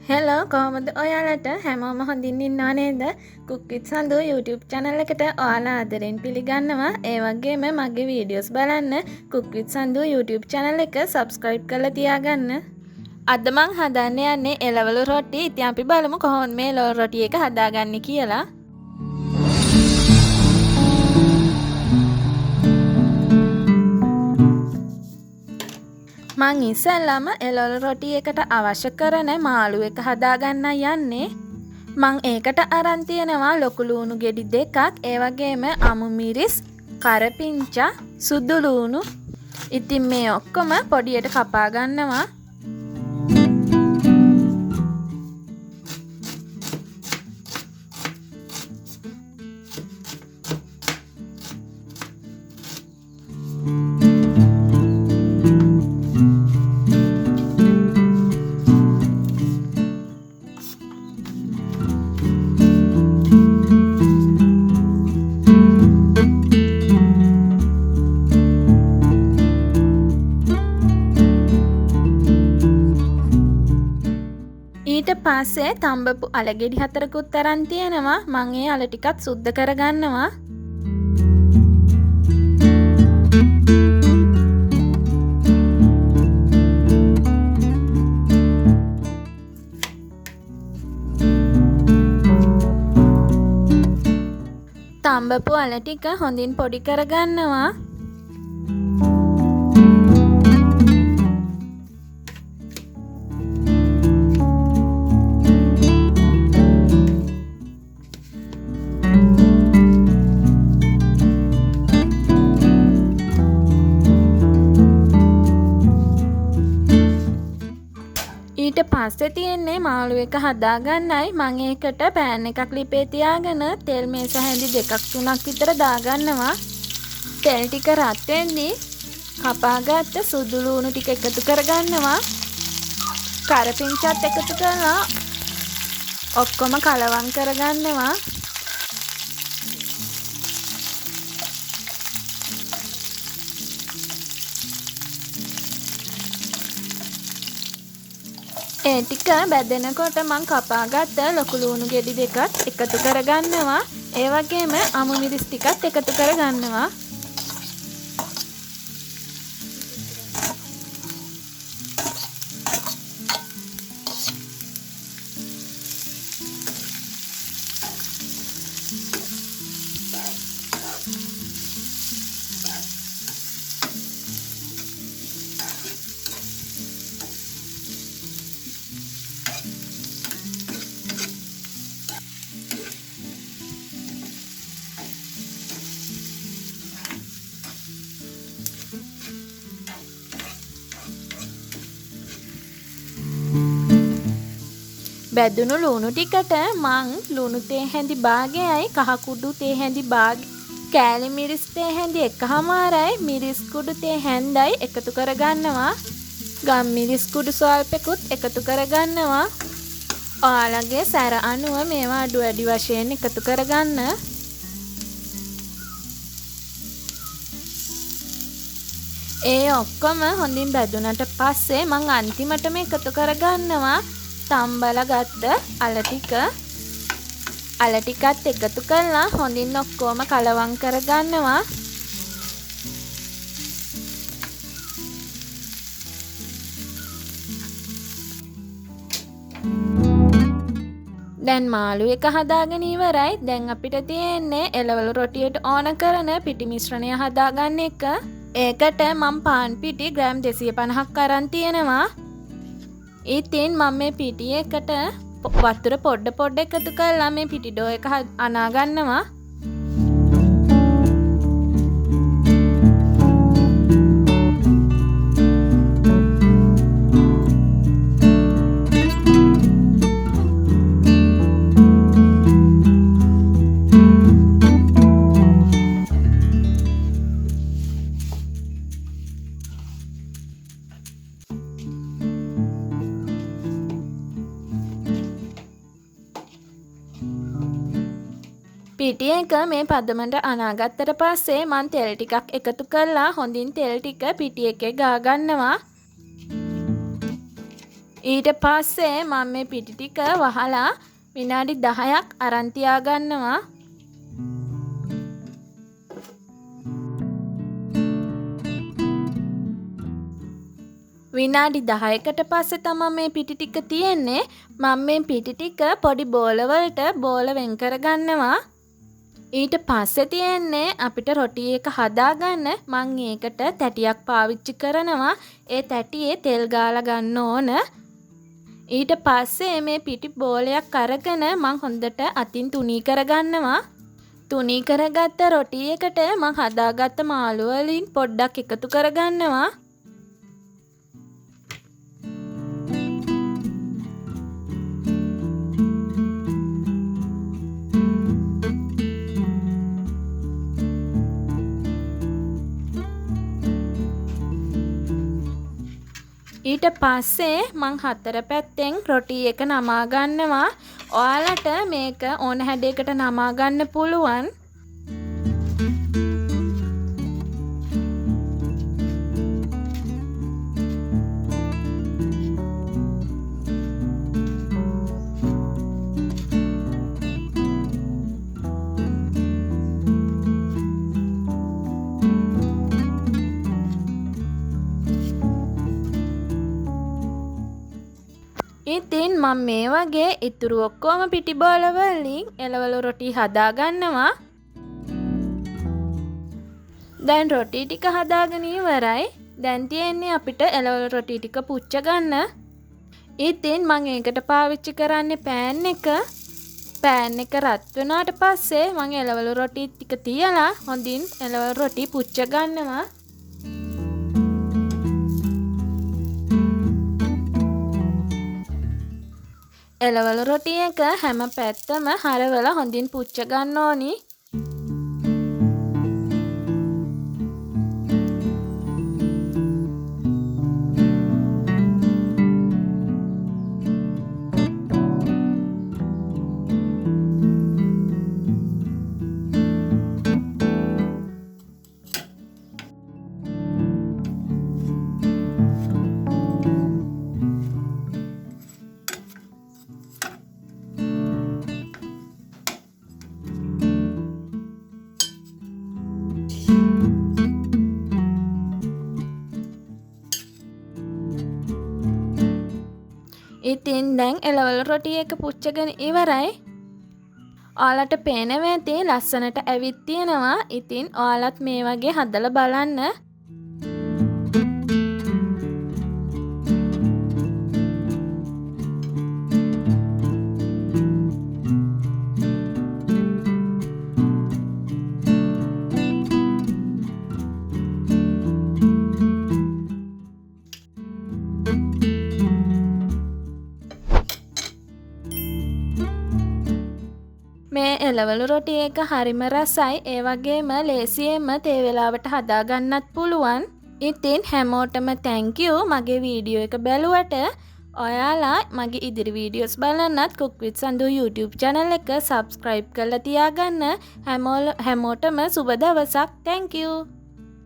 Hello කොහොමද ඔයාලට හැමෝම හොඳින් ඉන්නවා නේද? කුක් විත් සඳු YouTube channel එකට ඔයාලා ආදරෙන් පිළිගන්නවා. ඒ වගේම මගේ වීඩියෝස් බලන්න කුක් විත් සඳු YouTube channel එක subscribe කරලා තියාගන්න. අද මං හදන්න යන්නේ එළවලු රොටි. ඉතින් අපි බලමු කොහොමද මේ එළවලු රොටි එක හදාගන්නේ කියලා. මං ඉස්සෙල්ලාම එළවලු රොටි එකට අවශ්‍ය කරන මාළු එක හදාගන්න යන්නේ. මං ඒකට අරන් තියෙනවා ලොකු ලූණු ගෙඩි දෙකක්, ඒ වගේම අමු මිරිස්, කරපිංචා, සුදු ලූණු. ඉතින් මේ ඔක්කොම පොඩියට කපා ගන්නවා. ඊට පස්සේ තඹපු අලගෙඩි 4කුත් අරන් තියෙනවා. මං ඒ අල ටිකත් සුද්ධ කරගන්නවා. තඹපු අල ටික හොඳින් පොඩි කරගන්නවා. ඊට පස්සේ තියෙන්නේ මාළු එක හදාගන්නයි. මම ඒකට පෑන් එකක් ලිපේ තියාගෙන තෙල් මේස හැඳි 2-3ක් විතර දාගන්නවා. තෙල් ටික රත් වෙද්දී කපාගත්ත සුදු ලූණු ටික එකතු කරගන්නවා. කරපිංචාත් එකතු කරලා ඔක්කොම කලවම් කරගන්නවා. ඒ ටික බැදෙනකොට මං කපාගත්ත ලොකු ලූණු ගෙඩි දෙකත් එකතු කරගන්නවා. ඒ වගේම අමු මිරිස් ටිකත් එකතු කරගන්නවා. බැදුණු ලූණු ටිකට මං ලුණු තේ හැඳි භාගයයි කහ කුඩු තේ හැඳි කෑලි මිරිස් තේ හැඳි 1/4යි මිරිස් කුඩු තේ හැන්දයි එකතු කරගන්නවා. ගම් මිරිස් කුඩු ස්වල්පෙකුත් එකතු කරගන්නවා. ඔයාලගේ සැර අනුව මේවා අඩු වැඩි වශයෙන් එකතු කරගන්න. ඒ ඔක්කොම හොඳින් බැදුනට පස්සේ මං අන්තිමටම එකතු කරගන්නවා තම්බලා ගත්ත අල ටික. අල ටිකත් එකතු කරලා හොඳින් ඔක්කොම කලවම් කරගන්නවා. දැන් මාළු එක හදාගෙන ඉවරයි. දැන් අපිට තියෙන්නේ එළවලු රොටියට ඕන කරන පිටි මිශ්‍රණය හදාගන්න එක. ඒකට මම පාන් පිටි ග්‍රෑම් 250ක් අරන් තියෙනවා. ඉතින් මම මේ පිටි එකට වතුර පොඩ එකතු කරලා මේ පිටි ඩෝ එක අනා ගන්නවා. පිටි එක මේ පදමට අනාගත්තට පස්සේ මං තෙල් ටිකක් එකතු කරලා හොඳින් තෙල් ටික පිටි එකේ ගා ගන්නවා. ඊට පස්සේ මම මේ පිටි ටික වහලා විනාඩි 10ක් අරන් තියාගන්නවා. විනාඩි 10කට පස්සේ තමයි මේ පිටි ටික තියෙන්නේ. මම මේ පිටි ටික පොඩි බෝල වලට බෝල වෙන් කරගන්නවා. ඊට පස්සේ තියෙන්නේ අපිට රොටි එක හදාගන්න. මම ඒකට තැටියක් පාවිච්චි කරනවා. ඒ තැටියේ තෙල් ගාලා ගන්න ඕන. ඊට පස්සේ මේ පිටි බෝලයක් අරගෙන මම හොඳට අතින් තුනී කරගන්නවා. තුනී කරගත්ත රොටි එකට මම හදාගත්ත මාළු වලින් පොඩ්ඩක් එකතු කරගන්නවා. ඊට පස්සේ මං හතර පැත්තෙන් රොටි එක නමා ගන්නවා. ඔයාලට මේක ඕන හැඩයකට නමා ගන්න පුළුවන්. ඉතින් මම මේ වගේ ඉතුරු ඔක්කොම පිටි බෝල වලින් එළවලු රොටි හදා ගන්නවා. දැන් රොටි ටික හදාගෙන ඉවරයි. දැන් තියෙන්නේ අපිට එළවලු රොටි ටික පුච්ච ගන්න. ඉතින් මම ඒකට පාවිච්චි කරන්නේ පෑන් එක. පෑන් එක රත් වුණාට පස්සේ මම එළවලු රොටි ටික තියලා හොඳින් එළවලු රොටි පුච්ච ගන්නවා. එළවලු රොටි එක හැම පැත්තම හරවලා හොඳින් පුච්ච ගන්න ඕනි. ඉතින් දැන් එළවලු රොටි එක පුච්චගෙන ඉවරයි. ඔයාලට පේනවා ඇති ලස්සනට ඇවිත් තියෙනවා. ඉතින් ඔයාලත් මේ වගේ හදලා බලන්න. මේ එළවලු රොටි එක හරිම රසයි. ඒ වගේම ලේසියෙන්ම තේ වෙලාවට හදා ගන්නත් පුළුවන්. ඉතින් හැමෝටම thank you මගේ වීඩියෝ එක බැලුවට. ඔයාලා මගේ ඉදිරි videos බලන්නත් cook with Sandhu YouTube channel එක subscribe කරලා තියාගන්න. හැමෝටම සුබ දවසක්. thank you.